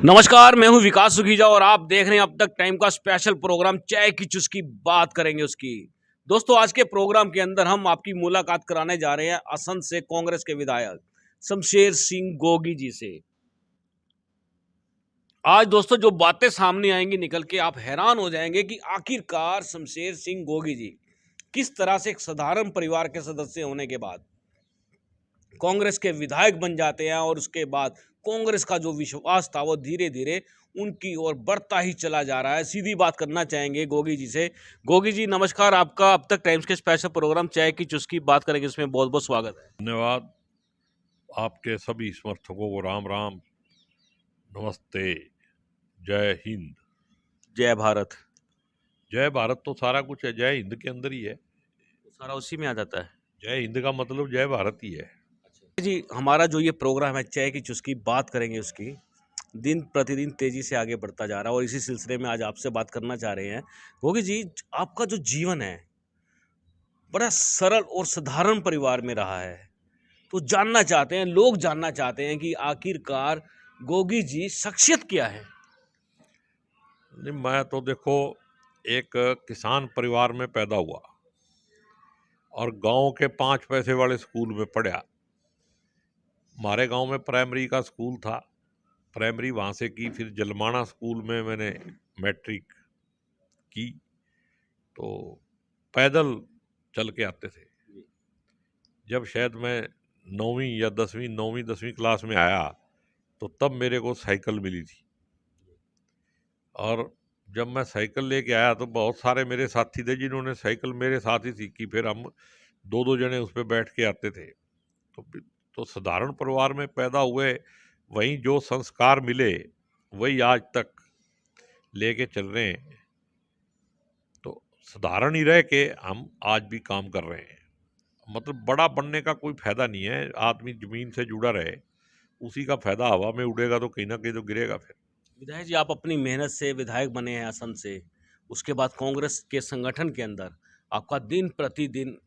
नमस्कार, मैं हूं विकास सुखीजा और आप देख रहे हैं अब तक टाइम का स्पेशल प्रोग्राम चाय की चुस्की। बात करेंगे उसकी। दोस्तों, आज के प्रोग्राम के अंदर हम आपकी मुलाकात कराने जा रहे हैं असम से कांग्रेस के विधायक शमशेर सिंह गोगी जी से। आज दोस्तों जो बातें सामने आएंगी निकल के, आप हैरान हो जाएंगे कि आखिरकार शमशेर सिंह गोगी जी किस तरह से एक साधारण परिवार के सदस्य होने के बाद कांग्रेस के विधायक बन जाते हैं और उसके बाद कांग्रेस का जो विश्वास था वो धीरे धीरे उनकी ओर बढ़ता ही चला जा रहा है। सीधी बात करना चाहेंगे गोगी जी से। गोगी जी नमस्कार, आपका अब तक टाइम्स के स्पेशल प्रोग्राम चाय की चुस्की बात करेंगे इसमें बहुत बहुत स्वागत है। धन्यवाद। आपके सभी समर्थकों को राम राम, नमस्ते, जय हिंद। जय भारत। जय भारत तो सारा कुछ है, जय हिंद के अंदर ही है। सारा उसी में आ जाता है। जय हिंद का मतलब जय भारत ही है। जी, हमारा जो ये प्रोग्राम है चाय की चुस्की बात करेंगे उसकी, दिन प्रतिदिन तेजी से आगे बढ़ता जा रहा है और इसी सिलसिले में आज आपसे बात करना चाह रहे हैं। गोगी जी, आपका जो जीवन है बड़ा सरल और साधारण परिवार में रहा है, तो जानना चाहते हैं, लोग जानना चाहते हैं कि आखिरकार गोगी जी शख्सियत क्या है। नहीं, मैं तो देखो एक किसान परिवार में पैदा हुआ और गांव के 5 पैसे वाले स्कूल में पढ़ा। हमारे गांव में प्राइमरी का स्कूल था, प्राइमरी वहाँ से की, फिर जलमाना स्कूल में मैंने मैट्रिक की। तो पैदल चल के आते थे। जब शायद मैं 9वीं 10वीं क्लास में आया तो तब मेरे को साइकिल मिली थी। और जब मैं साइकिल लेके आया तो बहुत सारे मेरे साथी थे जिन्होंने साइकिल मेरे साथ ही सीखी। फिर हम 2-2 जने उस पर बैठ के आते थे। तो साधारण परिवार में पैदा हुए, वहीं जो संस्कार मिले वही आज तक लेके चल रहे हैं। तो साधारण ही रह के हम आज भी काम कर रहे हैं। मतलब बड़ा बनने का कोई फायदा नहीं है। आदमी जमीन से जुड़ा रहे, उसी का फायदा। हवा में उड़ेगा तो कहीं ना कहीं तो गिरेगा। फिर विधायक जी, आप अपनी मेहनत से विधायक बने हैं असम से, उसके बाद कांग्रेस के संगठन के अंदर आपका दिन प्रतिदिन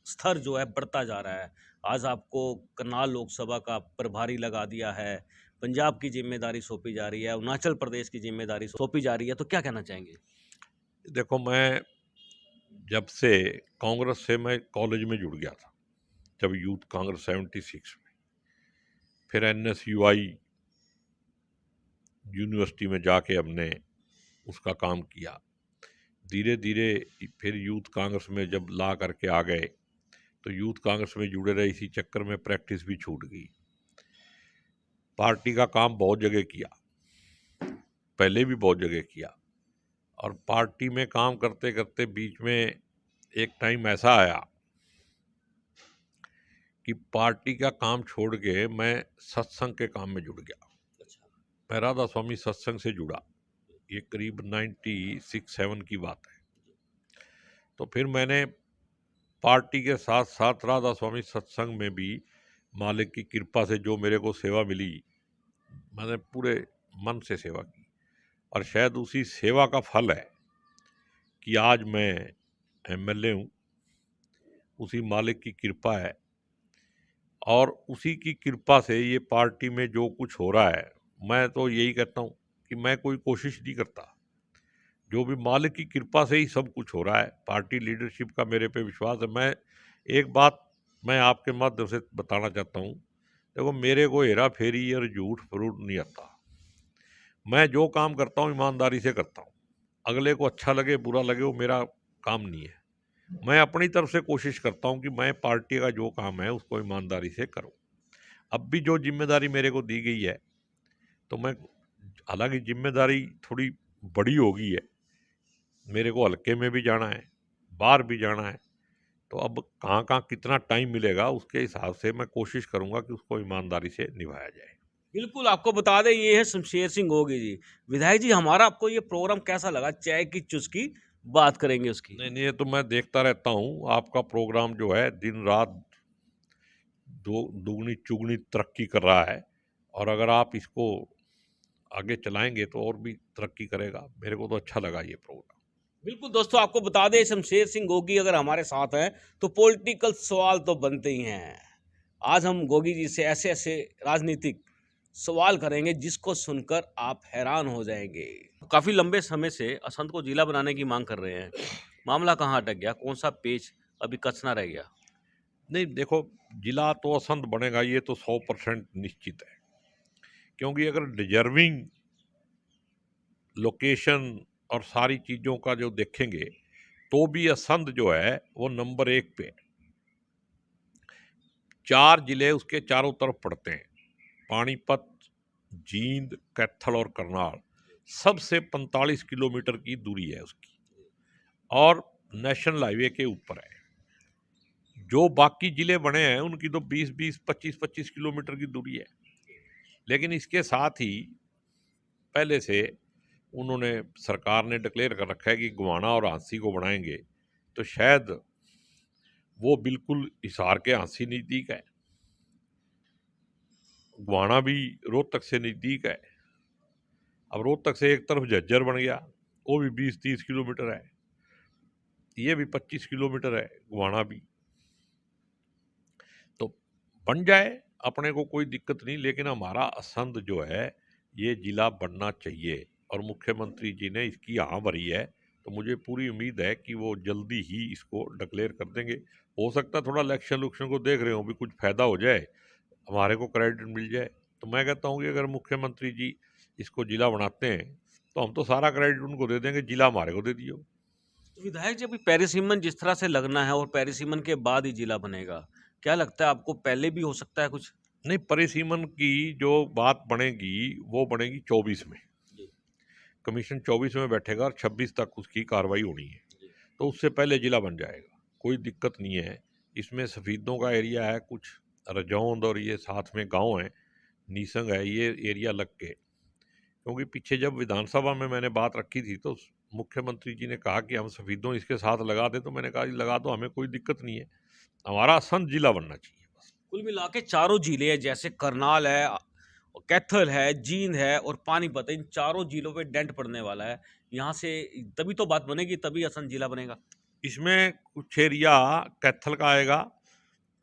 स्तर जो है बढ़ता जा रहा है। आज आपको करनाल लोकसभा का प्रभारी लगा दिया है, पंजाब की जिम्मेदारी सौंपी जा रही है, अरुणाचल प्रदेश की जिम्मेदारी सौंपी जा रही है, तो क्या कहना चाहेंगे। देखो, मैं जब से कांग्रेस से मैं कॉलेज में जुड़ गया था, जब यूथ कांग्रेस 76 में, फिर NSUI यूनिवर्सिटी में जाके हमने उसका काम किया। धीरे धीरे फिर यूथ कांग्रेस में जब ला करके आ गए तो यूथ कांग्रेस में जुड़े रहे। इसी चक्कर में प्रैक्टिस भी छूट गई। पार्टी का काम बहुत जगह किया, पहले भी बहुत जगह किया। और पार्टी में काम करते करते बीच में एक टाइम ऐसा आया कि पार्टी का काम छोड़ के मैं सत्संग के काम में जुड़ गया। मैं राधा स्वामी सत्संग से जुड़ा। ये करीब 96-7 की बात है। तो फिर मैंने पार्टी के साथ साथ राधा स्वामी सत्संग में भी मालिक की कृपा से जो मेरे को सेवा मिली, मैंने पूरे मन से सेवा की। और शायद उसी सेवा का फल है कि आज मैं MLA हूँ। उसी मालिक की कृपा है और उसी की कृपा से ये पार्टी में जो कुछ हो रहा है, मैं तो यही कहता हूँ कि मैं कोई कोशिश नहीं करता। जो भी मालिक की कृपा से ही सब कुछ हो रहा है। पार्टी लीडरशिप का मेरे पे विश्वास है। मैं एक बात मैं आपके माध्यम से बताना चाहता हूँ। देखो, मेरे को हेरा फेरी और झूठ फरूट नहीं आता। मैं जो काम करता हूँ ईमानदारी से करता हूँ। अगले को अच्छा लगे बुरा लगे वो मेरा काम नहीं है। मैं अपनी तरफ से कोशिश करता हूँ कि मैं पार्टी का जो काम है उसको ईमानदारी से करूँ। अब भी जो जिम्मेदारी मेरे को दी गई है तो मैं, हालांकि जिम्मेदारी थोड़ी बड़ी हो गई है, मेरे को हल्के में भी जाना है, बाहर भी जाना है। तो अब कहाँ कहाँ कितना टाइम मिलेगा उसके हिसाब से मैं कोशिश करूँगा कि उसको ईमानदारी से निभाया जाए। बिल्कुल, आपको बता दें ये है शमशेर सिंह गोगी जी। विधायक जी, हमारा आपको ये प्रोग्राम कैसा लगा, चाय की चुस्की बात करेंगे उसकी। नहीं नहीं, ये तो मैं देखता रहता हूँ। आपका प्रोग्राम जो है दिन रात दुगनी चुगनी तरक्की कर रहा है। और अगर आप इसको आगे चलाएंगे तो और भी तरक्की करेगा। मेरे को तो अच्छा लगा ये प्रोग्राम। बिल्कुल दोस्तों, आपको बता दें शमशेर सिंह गोगी अगर हमारे साथ हैं तो पॉलिटिकल सवाल तो बनते ही हैं। आज हम गोगी जी से ऐसे ऐसे राजनीतिक सवाल करेंगे जिसको सुनकर आप हैरान हो जाएंगे। काफी लंबे समय से असंध को जिला बनाने की मांग कर रहे हैं, मामला कहाँ अटक गया? कौन सा पेच अभी कसना रह गया? नहीं देखो, जिला तो असंध बनेगा ये तो 100% निश्चित है, क्योंकि अगर डिजर्विंग लोकेशन और सारी चीज़ों का जो देखेंगे तो भी असंध जो है वो नंबर 1 पे है। 4 जिले उसके चारों तरफ पड़ते हैं, पानीपत, जींद, कैथल और करनाल। सबसे 45 किलोमीटर की दूरी है उसकी और नेशनल हाईवे के ऊपर है। जो बाकी जिले बने हैं उनकी तो 20-20, 25-25 किलोमीटर की दूरी है। लेकिन इसके साथ ही पहले से उन्होंने, सरकार ने डिक्लेयर कर रखा है कि गोहाना और हांसी को बनाएंगे, तो शायद वो बिल्कुल हिसार के हांसी नज़दीक है, गोहाना भी रोहतक से नज़दीक है। अब रोहतक से एक तरफ झज्जर बन गया, वो भी 20-30 किलोमीटर है, ये भी 25 किलोमीटर है गोहाना भी। तो बन जाए, अपने को कोई दिक्कत नहीं, लेकिन हमारा असंध जो है ये जिला बनना चाहिए और मुख्यमंत्री जी ने इसकी हाँ भरी है, तो मुझे पूरी उम्मीद है कि वो जल्दी ही इसको डिक्लेयर कर देंगे। हो सकता है थोड़ा इलेक्शन उलेक्शन को देख रहे हो भी, कुछ फायदा हो जाए, हमारे को क्रेडिट मिल जाए। तो मैं कहता हूँ कि अगर मुख्यमंत्री जी इसको जिला बनाते हैं तो हम तो सारा क्रेडिट उनको दे देंगे, जिला हमारे को दे दियो। तो विधायक जी, अभी पेरिसिमन जिस तरह से लगना है और पेरिसिमन के बाद ही जिला बनेगा, क्या लगता है आपको पहले भी हो सकता है कुछ? नहीं, परिसीमन की जो बात बनेगी वो बनेगी 24 में। जी। कमीशन 24 में बैठेगा और 26 तक उसकी कार्रवाई होनी है, जी। तो उससे पहले जिला बन जाएगा, कोई दिक्कत नहीं है। इसमें सफीदों का एरिया है, कुछ रजौंद और ये साथ में गांव है, नीसंग है, ये एरिया लग के। क्योंकि पीछे जब विधानसभा में मैंने बात रखी थी तो मुख्यमंत्री जी ने कहा कि हम सफीदों इसके साथ लगा दें, तो मैंने कहा जी लगा दो, हमें कोई दिक्कत नहीं है, हमारा संत जिला बनना चाहिए बस। कुल मिला के चारों जिले हैं, जैसे करनाल है, कैथल है, जींद है और पानीपत है, इन चारों जिलों पे डेंट पड़ने वाला है। यहाँ से तभी तो बात बनेगी, तभी असम जिला बनेगा। इसमें कुछ एरिया कैथल का आएगा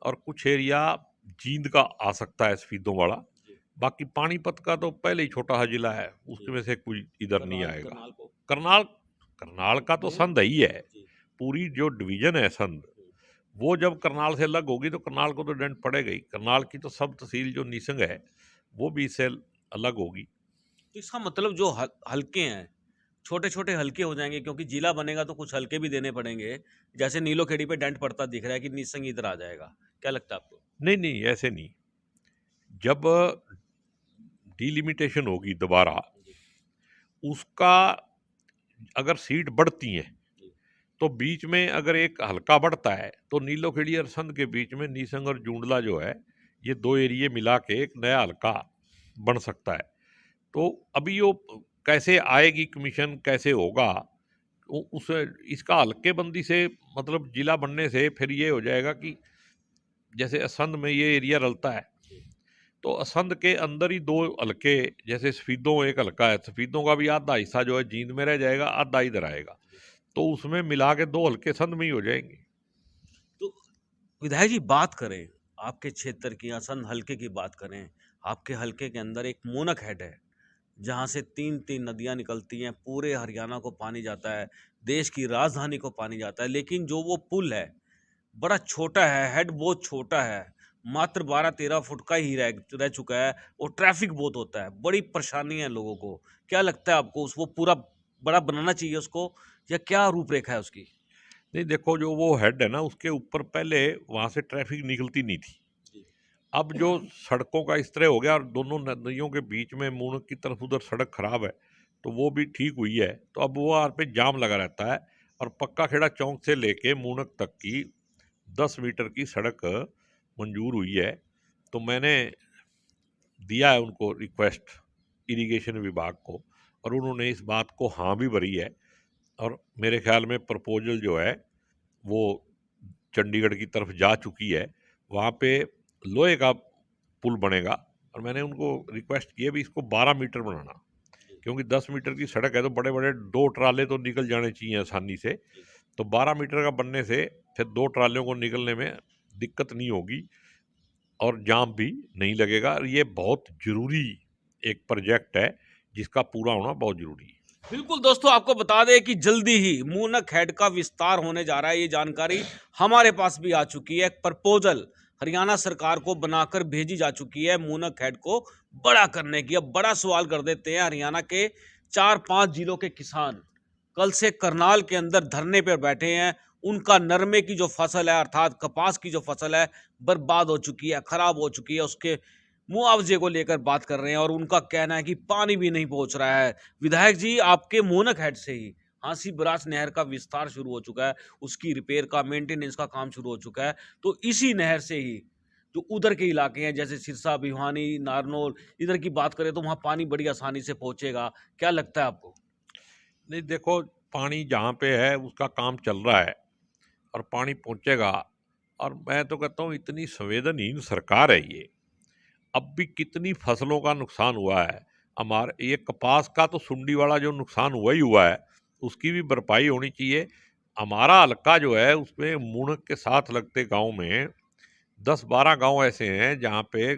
और कुछ एरिया जींद का आ सकता है, सफीदों वाला। जी। बाकी पानीपत का तो पहले ही छोटा सा जिला है, जी। उसमें से कोई इधर नहीं करनाल आएगा। करनाल को। करनाल, करनाल का तो संध ही है, जी। पूरी जो डिवीजन है संध, वो जब करनाल से अलग होगी तो करनाल को तो डेंट पड़ेगा ही। करनाल की तो सब तहसील जो नीसंग है वो भी इससे अलग होगी। तो इसका मतलब जो हल्के हैं, छोटे छोटे हल्के हो जाएंगे, क्योंकि जिला बनेगा तो कुछ हल्के भी देने पड़ेंगे। जैसे नीलो खेड़ी पे डेंट पड़ता दिख रहा है कि निसंग इधर आ जाएगा, क्या लगता है आपको? नहीं नहीं, ऐसे नहीं। जब डिलिमिटेशन होगी दोबारा, जी। उसका अगर सीट बढ़ती हैं जी। तो बीच में अगर एक हल्का बढ़ता है तो नीलोखेड़ी और संध के बीच में नीसंग और जूंडला जो है, ये दो एरिए मिला के एक नया हल्का बन सकता है। तो अभी वो कैसे आएगी कमीशन, कैसे होगा, उस इसका हल्के बंदी से मतलब जिला बनने से फिर ये हो जाएगा कि जैसे असंध में ये एरिया रलता है, जी। तो असंध के अंदर ही दो हल्के, जैसे सफीदों एक हल्का है, सफीदों का भी आधा हिस्सा जो है जींद में रह जाएगा, आधा इधर आएगा, जी। तो उसमें मिला के दो हल्के संध में ही हो जाएंगे। तो विधायक जी, बात करें आपके क्षेत्र की, असंध हल्के की बात करें, आपके हल्के के अंदर एक मोनक हेड है, जहाँ से 3-3 नदियाँ निकलती हैं, पूरे हरियाणा को पानी जाता है, देश की राजधानी को पानी जाता है, लेकिन जो वो पुल है, बड़ा छोटा है, हेड बहुत छोटा है, मात्र 12-13 फुट का ही रह चुका है और ट्रैफिक बहुत होता है, बड़ी परेशानी है लोगों को। क्या लगता है आपको, उस वो पूरा बड़ा बनाना चाहिए उसको, या क्या रूपरेखा है उसकी? नहीं देखो, जो वो हेड है ना, उसके ऊपर पहले वहां से ट्रैफिक निकलती नहीं थी। जी। अब जो सड़कों का इस तरह हो गया और दोनों नदियों के बीच में मूणक की तरफ उधर सड़क खराब है, तो वो भी ठीक हुई है, तो अब वो वहाँ पे जाम लगा रहता है। और पक्का खेड़ा चौक से लेके मूणक तक की 10 मीटर की सड़क मंजूर हुई है। तो मैंने दिया है उनको रिक्वेस्ट इरिगेशन विभाग को, और उन्होंने इस बात को हाँ भी भरी है। और मेरे ख्याल में प्रपोजल जो है वो चंडीगढ़ की तरफ जा चुकी है, वहाँ पे लोहे का पुल बनेगा। और मैंने उनको रिक्वेस्ट की है भी इसको 12 मीटर बनाना, जी। क्योंकि 10 मीटर की सड़क है तो बड़े बड़े दो ट्राले तो निकल जाने चाहिए आसानी से। जी। तो 12 मीटर का बनने से फिर दो ट्रालियों को निकलने में दिक्कत नहीं होगी। और जाम भी नहीं लगेगा। ये बहुत जरूरी एक प्रोजेक्ट है जिसका पूरा होना बहुत जरूरी है। बिल्कुल दोस्तों, आपको बता दें कि जल्दी ही मूनक हेड का विस्तार होने जा रहा है। ये जानकारी हमारे पास भी आ चुकी है। एक प्रपोजल हरियाणा सरकार को बनाकर भेजी जा चुकी है मूनक हेड को बड़ा करने की। अब बड़ा सवाल कर देते हैं, हरियाणा के 4-5 जिलों के किसान कल से करनाल के अंदर धरने पर बैठे हैं। उनका नरमे की जो फसल है, अर्थात कपास की जो फसल है, बर्बाद हो चुकी है, खराब हो चुकी है। उसके मुआवजे को लेकर बात कर रहे हैं और उनका कहना है कि पानी भी नहीं पहुंच रहा है। विधायक जी, आपके मूनक हेड से ही हांसी बराज नहर का विस्तार शुरू हो चुका है, उसकी रिपेयर का, मेंटेनेंस का काम शुरू हो चुका है। तो इसी नहर से ही जो उधर के इलाके हैं जैसे सिरसा, भिवानी, नारनौल, इधर की बात करें तो वहां पानी बड़ी आसानी से पहुंचेगा। क्या लगता है आपको? नहीं, देखो, पानी जहाँ पे है उसका काम चल रहा है और पानी पहुंचेगा। और मैं तो कहता हूँ इतनी संवेदनहीन सरकार है ये। अब भी कितनी फसलों का नुकसान हुआ है। हमारे ये कपास का तो सुंडी वाला जो नुकसान हुआ ही हुआ है, उसकी भी भरपाई होनी चाहिए। हमारा हल्का जो है उसमें मूणक के साथ लगते गांव में 10-12 गांव ऐसे हैं जहाँ पे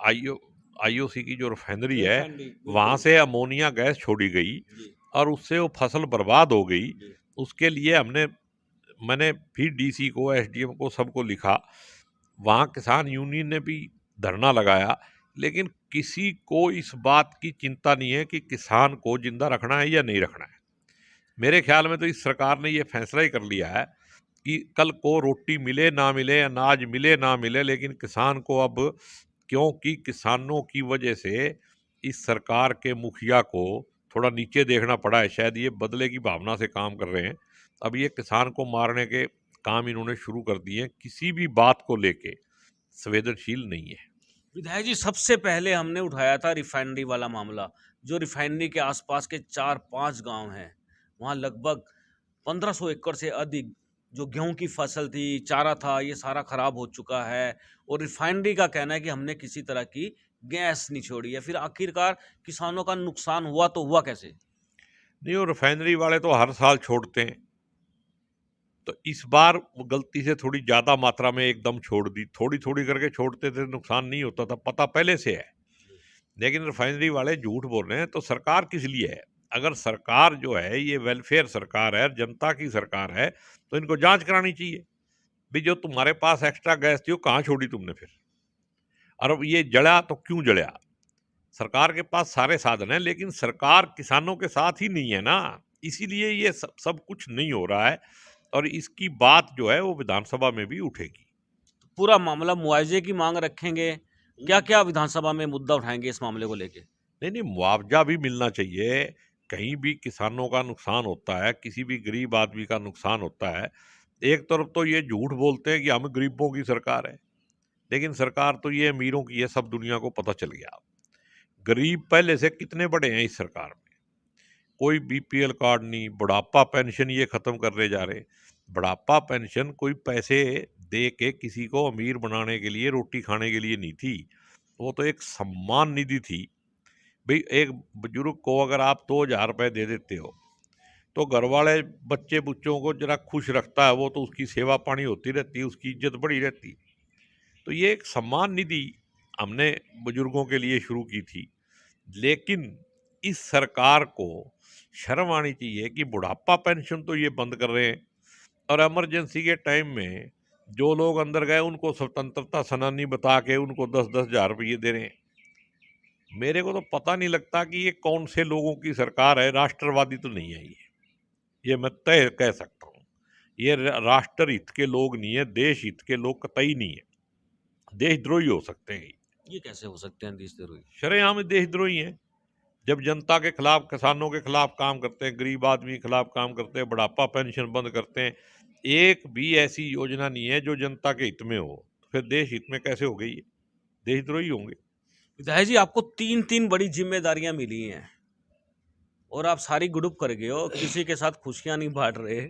आईओ आईओसी की जो रिफाइनरी है रिफाइनरी, वहां बिल्कुल। से अमोनिया गैस छोड़ी गई जी, और उससे वो फसल बर्बाद हो गई। जी। उसके लिए मैंने फिर डीसी को, एसडीएम को, सबको लिखा। वहाँ किसान यूनियन ने भी धरना लगाया, लेकिन किसी को इस बात की चिंता नहीं है कि किसान को जिंदा रखना है या नहीं रखना है। मेरे ख्याल में तो इस सरकार ने ये फैसला ही कर लिया है कि कल को रोटी मिले ना मिले, अनाज मिले ना मिले, लेकिन किसान को अब, क्योंकि किसानों की वजह से इस सरकार के मुखिया को थोड़ा नीचे देखना पड़ा है, शायद ये बदले की भावना से काम कर रहे हैं। अब ये किसान को मारने के काम इन्होंने शुरू कर दिए हैं, किसी भी बात को लेके संवेदनशील नहीं है। विधायक जी, सबसे पहले हमने उठाया था रिफाइनरी वाला मामला। जो रिफाइनरी के आसपास के 4-5 गांव हैं, वहां लगभग 1500 एकड़ से अधिक जो गेहूं की फसल थी, चारा था, ये सारा खराब हो चुका है। और रिफाइनरी का कहना है कि हमने किसी तरह की गैस नहीं छोड़ी है। फिर आखिरकार किसानों का नुकसान हुआ तो हुआ कैसे? नहीं, वो रिफाइनरी वाले तो हर साल छोड़ते हैं, तो इस बार वो गलती से थोड़ी ज्यादा मात्रा में एकदम छोड़ दी। थोड़ी थोड़ी करके छोड़ते थे, नुकसान नहीं होता था, पता पहले से है। लेकिन रिफाइनरी वाले झूठ बोल रहे हैं, तो सरकार किस लिए है? अगर सरकार जो है ये वेलफेयर सरकार है, जनता की सरकार है, तो इनको जांच करानी चाहिए भी जो तुम्हारे पास एक्स्ट्रा गैस थी वो कहाँ छोड़ी तुमने फिर, और अब ये जला तो क्यों जला? सरकार के पास सारे साधन हैं, लेकिन सरकार किसानों के साथ ही नहीं है ना, इसीलिए ये सब कुछ नहीं हो रहा है। और इसकी बात जो है वो विधानसभा में भी उठेगी। पूरा मामला मुआवजे की मांग रखेंगे? क्या क्या विधानसभा में मुद्दा उठाएंगे इस मामले को लेके? नहीं नहीं, मुआवजा भी मिलना चाहिए। कहीं भी किसानों का नुकसान होता है, किसी भी गरीब आदमी का नुकसान होता है, एक तरफ तो ये झूठ बोलते हैं कि हम गरीबों की सरकार है, लेकिन सरकार तो ये अमीरों की है, सब दुनिया को पता चल गया। गरीब पहले से कितने बड़े हैं इस सरकार में। कोई बीपीएल कार्ड नहीं, बुढ़ापा पेंशन ये खत्म करने जा रहे। बुढ़ापा पेंशन कोई पैसे दे के किसी को अमीर बनाने के लिए, रोटी खाने के लिए नहीं थी, वो तो एक सम्मान निधि थी। भाई, एक बुजुर्ग को अगर आप 2,000 रुपये दे देते हो तो घर वाले बच्चे बुच्चों को जरा खुश रखता है, वो तो उसकी सेवा पानी होती रहती है, उसकी इज्जत बढ़ी रहती। तो ये एक सम्मान निधि हमने बुजुर्गों के लिए शुरू की थी। लेकिन इस सरकार को शर्म आनी चाहिए कि बुढ़ापा पेंशन तो ये बंद कर रहे हैं, और इमरजेंसी के टाइम में जो लोग अंदर गए उनको स्वतंत्रता सेनानी बता के उनको 10-10 हज़ार रुपये दे रहे हैं। मेरे को तो पता नहीं लगता कि ये कौन से लोगों की सरकार है। राष्ट्रवादी तो नहीं है ये मैं तय कह सकता हूँ। ये राष्ट्र हित के लोग नहीं है, देश हित के लोग कतई नहीं है, देशद्रोही हो सकते हैं। ये कैसे हो सकते हैं देशद्रोही? शरेआम देशद्रोही हैं। जब जनता के खिलाफ, किसानों के खिलाफ काम करते हैं, गरीब आदमी के खिलाफ काम करते हैं, बुढ़ापा पेंशन बंद करते हैं, एक भी ऐसी योजना नहीं है जो जनता के हित में हो, तो फिर देश हित में कैसे हो गई? ये देशद्रोही होंगे। विधायक जी, आपको 3-3 बड़ी जिम्मेदारियां मिली हैं और आप सारी गुडुप कर गए हो, किसी के साथ खुशियां नहीं बांट रहे।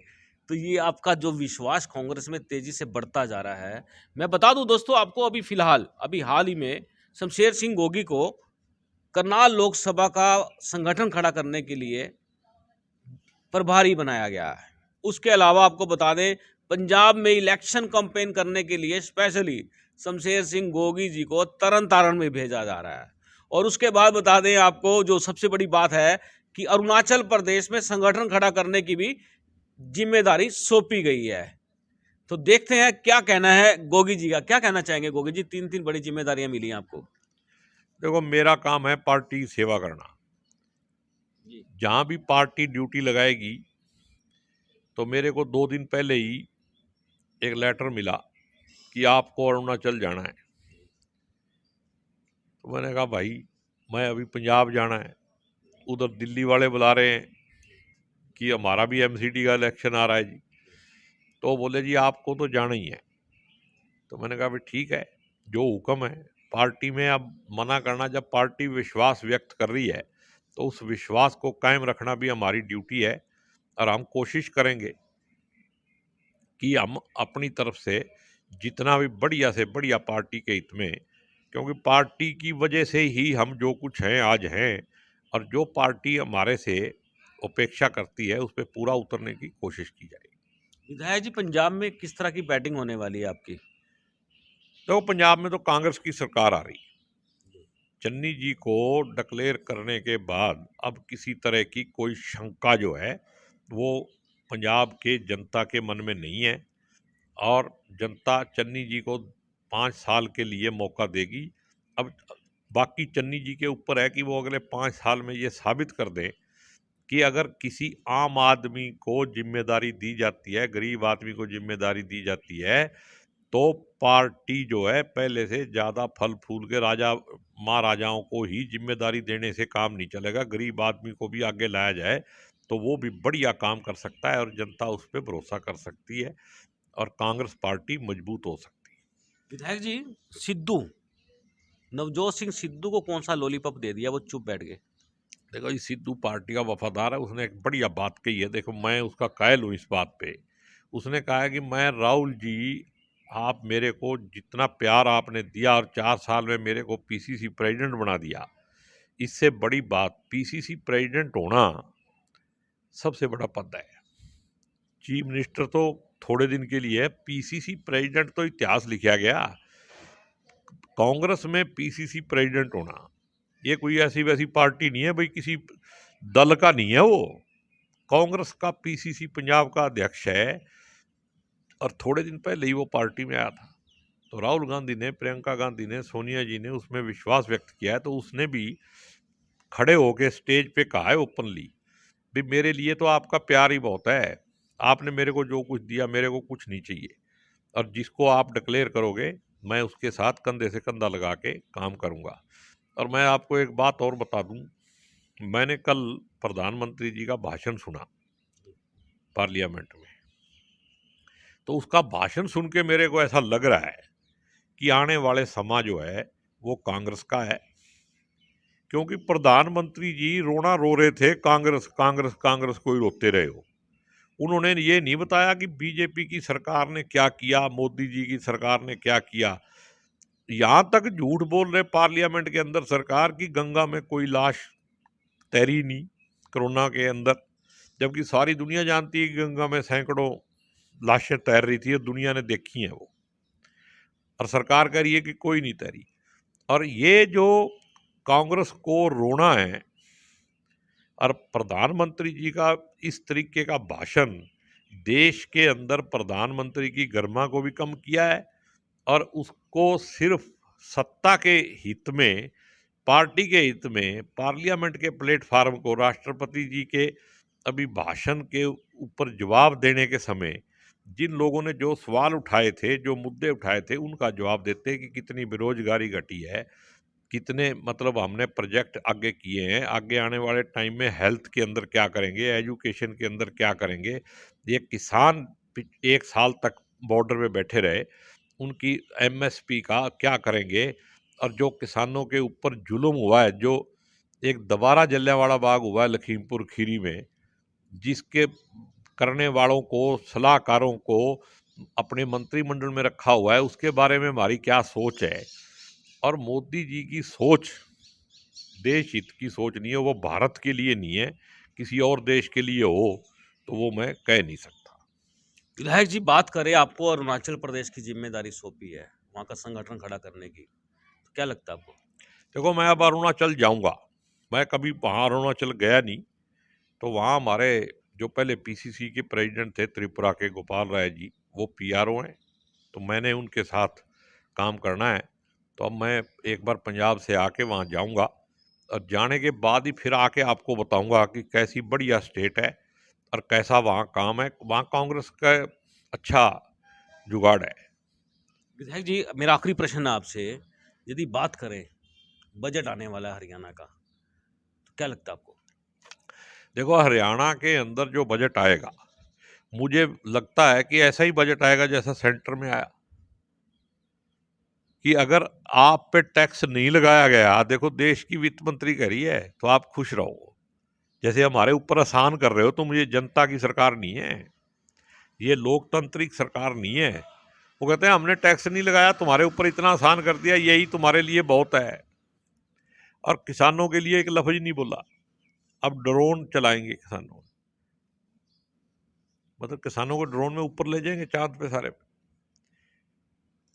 तो ये आपका जो विश्वास कांग्रेस में तेजी से बढ़ता जा रहा है। मैं बता दूं दोस्तों आपको, अभी हाल ही में शमशेर सिंह गोगी को करनाल लोकसभा का संगठन खड़ा करने के लिए प्रभारी बनाया गया है। उसके अलावा आपको बता दें, पंजाब में इलेक्शन कैंपेन करने के लिए स्पेशली शमशेर सिंह गोगी जी को तरन तारण में भेजा जा रहा है। और उसके बाद बता दें आपको, जो सबसे बड़ी बात है कि अरुणाचल प्रदेश में संगठन खड़ा करने की भी जिम्मेदारी सौंपी गई है। तो देखते हैं क्या कहना है गोगी जी का। क्या कहना चाहेंगे गोगी जी? तीन तीन बड़ी जिम्मेदारियां मिली हैं आपको। देखो, मेरा काम है पार्टी की सेवा करना। जहां भी पार्टी ड्यूटी लगाएगी तो मेरे को 2 दिन पहले ही एक लेटर मिला कि आपको अरुणाचल जाना है। तो मैंने कहा भाई, मैं अभी पंजाब जाना है, उधर दिल्ली वाले बुला रहे हैं कि हमारा भी एमसीडी का इलेक्शन आ रहा है जी। तो बोले जी आपको तो जाना ही है। तो मैंने कहा भाई ठीक है, जो हुक्म है पार्टी में। अब मना करना, जब पार्टी विश्वास व्यक्त कर रही है तो उस विश्वास को कायम रखना भी हमारी ड्यूटी है। और हम कोशिश करेंगे कि हम अपनी तरफ से जितना भी बढ़िया से बढ़िया पार्टी के हित में, क्योंकि पार्टी की वजह से ही हम जो कुछ हैं आज हैं, और जो पार्टी हमारे से अपेक्षा करती है उस पर पूरा उतरने की कोशिश की जाएगी। विधायक जी, पंजाब में किस तरह की बैटिंग होने वाली है आपकी? तो पंजाब में तो कांग्रेस की सरकार आ रही है। चन्नी जी को डिक्लेयर करने के बाद अब किसी तरह की कोई शंका जो है वो पंजाब के जनता के मन में नहीं है। और जनता चन्नी जी को 5 साल के लिए मौका देगी। अब बाकी चन्नी जी के ऊपर है कि वो अगले 5 साल में ये साबित कर दें कि अगर किसी आम आदमी को जिम्मेदारी दी जाती है, गरीब आदमी को जिम्मेदारी दी जाती है, तो पार्टी जो है पहले से ज़्यादा फल फूल के राजा महाराजाओं को ही जिम्मेदारी देने से काम नहीं चलेगा। गरीब आदमी को भी आगे लाया जाए तो वो भी बढ़िया काम कर सकता है और जनता उस पर भरोसा कर सकती है और कांग्रेस पार्टी मजबूत हो सकती है। विधायक जी, सिद्धू, नवजोत सिंह सिद्धू को कौन सा लॉलीपॉप दे दिया, वो चुप बैठ गए? देखो, ये सिद्धू पार्टी का वफादार है। उसने एक बढ़िया बात कही है। देखो, मैं उसका कायल हूँ इस बात पे। उसने कहा है कि मैं राहुल जी, आप मेरे को जितना प्यार आपने दिया और 4 साल में मेरे को पीसीसी प्रेसिडेंट बना दिया, इससे बड़ी बात पीसीसी प्रेसिडेंट होना सबसे बड़ा पद है। चीफ मिनिस्टर तो थोड़े दिन के लिए है, पीसीसी प्रेसिडेंट तो इतिहास लिखा गया। कांग्रेस में पीसीसी प्रेसिडेंट होना ये कोई ऐसी वैसी पार्टी नहीं है भाई, किसी दल का नहीं है वो। कांग्रेस का पीसीसी पंजाब का अध्यक्ष है और थोड़े दिन पहले ही वो पार्टी में आया था। तो राहुल गांधी ने, प्रियंका गांधी ने, सोनिया जी ने उसमें विश्वास व्यक्त किया है। तो उसने भी खड़े होके स्टेज पे कहा है ओपनली, भाई मेरे लिए तो आपका प्यार ही बहुत है, आपने मेरे को जो कुछ दिया मेरे को कुछ नहीं चाहिए, और जिसको आप डिक्लेयर करोगे मैं उसके साथ कंधे से कंधा लगा के काम करूंगा। और मैं आपको एक बात और बता दूं, मैंने कल प्रधानमंत्री जी का भाषण सुना पार्लियामेंट में। तो उसका भाषण सुन के मेरे को ऐसा लग रहा है कि आने वाले समा जो है वो कांग्रेस का है। क्योंकि प्रधानमंत्री जी रोना रो रहे थे, कांग्रेस कांग्रेस कांग्रेस को ही रोते रहे हो। उन्होंने ये नहीं बताया कि बीजेपी की सरकार ने क्या किया, मोदी जी की सरकार ने क्या किया। यहां तक झूठ बोल रहे पार्लियामेंट के अंदर सरकार की गंगा में कोई लाश तैरी नहीं कोरोना के अंदर, जबकि सारी दुनिया जानती है कि गंगा में सैकड़ों लाशें तैर रही थी और दुनिया ने देखी हैं वो। और सरकार कह रही है कि कोई नहीं तैरी। और ये जो कांग्रेस को रोना है, और प्रधानमंत्री जी का इस तरीके का भाषण देश के अंदर प्रधानमंत्री की गरिमा को भी कम किया है और उसको सिर्फ सत्ता के हित में, पार्टी के हित में, पार्लियामेंट के प्लेटफार्म को राष्ट्रपति जी के अभी भाषण के ऊपर जवाब देने के समय जिन लोगों ने जो सवाल उठाए थे, जो मुद्दे उठाए थे, उनका जवाब देते कि कितनी बेरोजगारी घटी है, कितने मतलब हमने प्रोजेक्ट आगे किए हैं, आगे आने वाले टाइम में हेल्थ के अंदर क्या करेंगे, एजुकेशन के अंदर क्या करेंगे। ये किसान 1 साल तक बॉर्डर पे बैठे रहे, उनकी एमएसपी का क्या करेंगे। और जो किसानों के ऊपर जुल्म हुआ है, जो एक दोबारा जलियांवाला बाग हुआ है लखीमपुर खीरी में, जिसके करने वालों को, सलाहकारों को अपने मंत्रिमंडल में रखा हुआ है, उसके बारे में हमारी क्या सोच है। और मोदी जी की सोच देश हित की सोच नहीं है, वो भारत के लिए नहीं है, किसी और देश के लिए हो तो वो मैं कह नहीं सकता। विधायक जी, बात करें, आपको अरुणाचल प्रदेश की जिम्मेदारी सौंपी है, वहाँ का संगठन खड़ा करने की, तो क्या लगता है आपको? देखो, मैं अब अरुणाचल जाऊंगा। मैं कभी वहाँ अरुणाचल गया नहीं। तो वहाँ हमारे जो पहले पीसीसी के प्रेसिडेंट थे त्रिपुरा के, गोपाल राय जी, वो पीआरओ हैं। तो मैंने उनके साथ काम करना है। तो अब मैं एक बार पंजाब से आके वहाँ जाऊंगा, और जाने के बाद ही फिर आके आपको बताऊंगा कि कैसी बढ़िया स्टेट है और कैसा वहाँ काम है। वहाँ कांग्रेस का अच्छा जुगाड़ है। विधायक जी, मेरा आखिरी प्रश्न है आपसे, यदि बात करें बजट आने वाला है हरियाणा का, तो क्या लगता है आपको? देखो, हरियाणा के अंदर जो बजट आएगा, मुझे लगता है कि ऐसा ही बजट आएगा जैसा सेंटर में आया, कि अगर आप पे टैक्स नहीं लगाया गया, देखो देश की वित्त मंत्री कह रही है, तो आप खुश रहो। जैसे हमारे ऊपर आसान कर रहे हो, तो मुझे जनता की सरकार नहीं है, ये लोकतांत्रिक सरकार नहीं है। वो कहते हैं हमने टैक्स नहीं लगाया, तुम्हारे ऊपर इतना आसान कर दिया, यही तुम्हारे लिए बहुत है। और किसानों के लिए एक लफ्ज नहीं बोला, अब ड्रोन चलाएंगे किसानों, मतलब किसानों को ड्रोन में ऊपर ले जाएंगे चांद पे सारे।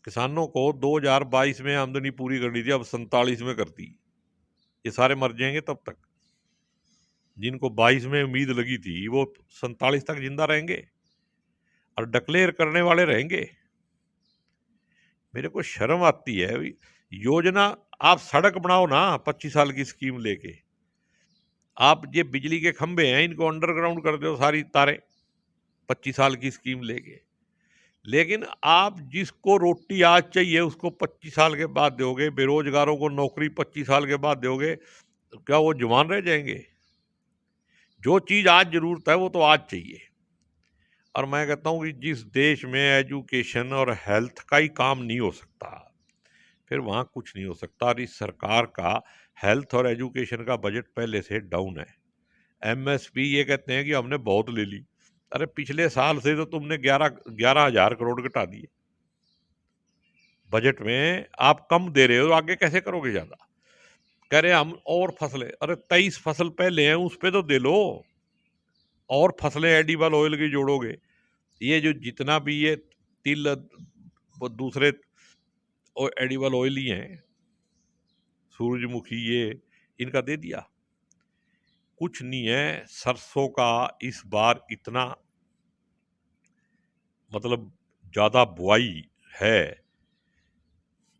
किसानों को 2022 में आमदनी पूरी करनी थी, अब 47 में कर दी। ये सारे मर जाएंगे तब तक। जिनको 22 में उम्मीद लगी थी वो 47 तक जिंदा रहेंगे, और डिक्लेयर करने वाले रहेंगे। मेरे को शर्म आती है। योजना आप सड़क बनाओ ना, 25 साल की स्कीम लेके। आप ये बिजली के खंभे हैं, इनको अंडरग्राउंड कर दो सारी तारें, 25 साल की स्कीम लेके। लेकिन आप जिसको रोटी आज चाहिए उसको 25 साल के बाद दोगे, बेरोजगारों को नौकरी 25 साल के बाद दोगे, तो क्या वो जवान रह जाएंगे? जो चीज आज जरूरत है वो तो आज चाहिए। और मैं कहता हूं कि जिस देश में एजुकेशन और हेल्थ का ही काम नहीं हो सकता, फिर वहां कुछ नहीं हो सकता। और इस सरकार का हेल्थ और एजुकेशन का बजट पहले से डाउन है। एमएसपी ये कहते हैं कि हमने बहुत ले ली। अरे पिछले साल से तो तुमने 11,000 करोड़ घटा दिए बजट में। आप कम दे रहे हो, आगे कैसे करोगे ज्यादा? कह रहे हैं हम और फसलें, अरे 23 फसल पहले हैं उस पे तो दे लो। और फसलें एडिबल ऑयल की जोड़ोगे, ये जो जितना भी ये तिल, वो दूसरे एडिबल ऑयल ही हैं, सूरजमुखी, ये इनका दे दिया। कुछ नहीं है। सरसों का इस बार इतना मतलब ज्यादा बुआई है।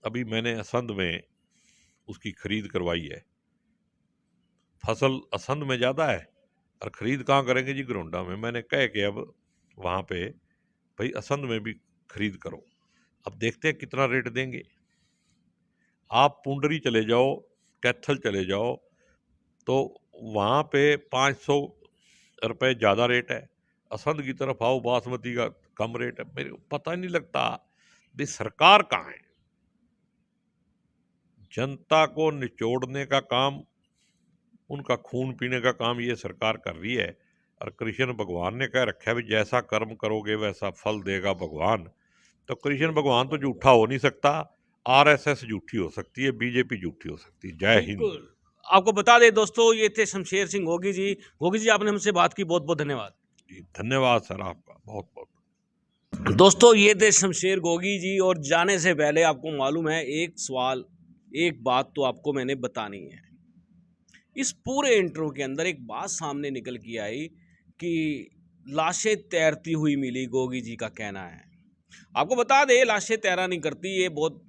अभी मैंने असंध में उसकी खरीद करवाई है। फसल असंध में ज्यादा है और खरीद कहाँ करेंगे जी? घरोंडा में। मैंने कह के अब वहां पे भाई असंध में भी खरीद करो। अब देखते हैं कितना रेट देंगे। आप पुंडरी चले जाओ, कैथल चले जाओ, तो वहां पे 500 रुपए ज्यादा रेट है। असंध की तरफ आओ, बासमती का कम रेट है। मेरे को पता ही नहीं लगता भाई सरकार कहाँ है। जनता को निचोड़ने का काम, उनका खून पीने का काम ये सरकार कर रही है। और कृष्ण भगवान ने कह रखा है भी जैसा कर्म करोगे वैसा फल देगा भगवान। तो कृष्ण भगवान तो झूठा हो नहीं सकता, आरएसएस झूठी हो सकती है, बीजेपी झूठी हो सकती है। जय हिंद। बिल्कुल। आपको बता दें दोस्तों, ये थे शमशेर सिंह गोगी जी। गोगी जी, आपने हमसे बात की, बहुत बहुत धन्यवाद। जी, धन्यवाद सर, आपका बहुत बहुत। दोस्तों, ये थे शमशेर गोगी जी। और जाने से पहले आपको मालूम है, एक सवाल, एक बात तो आपको मैंने बतानी है। इस पूरे इंटरव्यू के अंदर एक बात सामने निकल के आई कि लाशें तैरती हुई मिली, गोगी जी का कहना है। आपको बता दें, लाशें तैरा नहीं करती, ये बहुत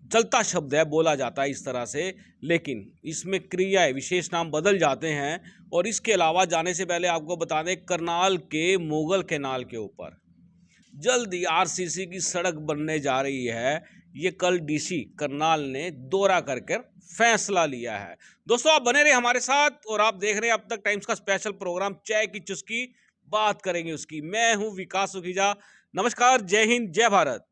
चलता शब्द है, बोला जाता है इस तरह से, लेकिन इसमें क्रियाएं, विशेष नाम बदल जाते हैं। और इसके अलावा जाने से पहले आपको बता दें, करनाल के मुगल कैनाल के ऊपर जल्द ही आरसीसी की सड़क बनने जा रही है। ये कल डीसी करनाल ने दौरा करके फैसला लिया है। दोस्तों, आप बने रहे हमारे साथ और आप देख रहे हैं अब तक टाइम्स का स्पेशल प्रोग्राम चाय की चुस्की, बात करेंगे उसकी। मैं हूं विकास सुखीजा। नमस्कार, जय हिंद, जय भारत।